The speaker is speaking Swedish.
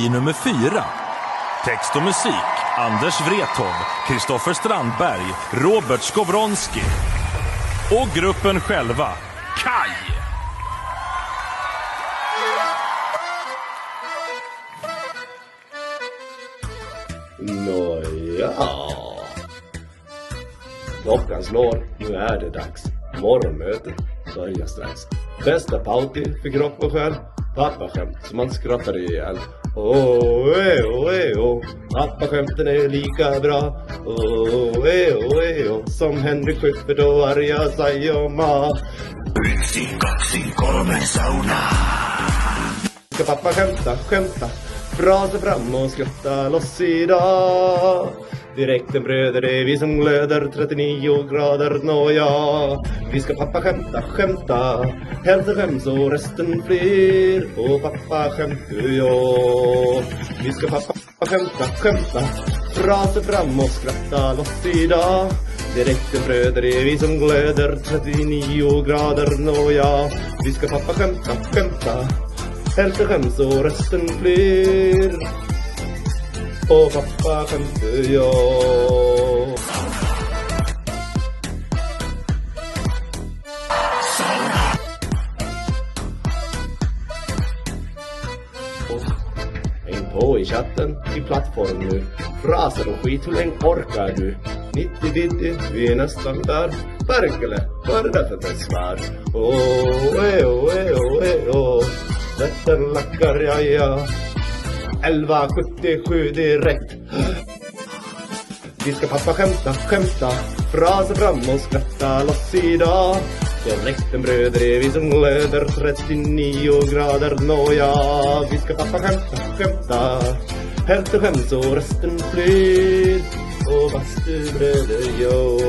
Teori nummer 4. Text och musik: Anders Wrethov, Kristoffer Strandberg, Robert Skowronski. Och gruppen själva, Kaj. Nåja. Klockan slår, nu är det dags. Morgonmötet börjar strax. Bästa pauti för kropp och själ. Pappaskämt som man skrattar ihjäl. Pappaskämten är lika bra. Som Henrik Schyffert och Arja Saijonmaa. 1, 2, 3 sauna. Ska pappa skämta. Frasa fram och skratta loss idag. Direkten bröder, det är vi som glöder. 39 grader, nåja. Vi ska pappa skämta. Hälsa skäms och resten fler. Och pappa skämt du ja. Vi ska pappa skämta. Frasa fram och skratta loss idag. Direkten bröder, det är vi som glöder. 39 grader, nåja. Vi ska pappa skämta. Hälsa skäms och resten fler. Och pappa skämte jag. Häng på i chatten, i plattform nu. Fraser och skit, hur länge orkar du? 90-90, vi är nästan där. Perkele, vad är det för besvär? Vättern lackar, ja. 1177 direkt. Vi ska pappa skämta. Frasa fram och skratta loss idag. Direkten bröder är vi som glöder. 39 grader, nåja. Vi ska pappa skämta. Hälften skäms och resten flyr. Och bastubröder, jo.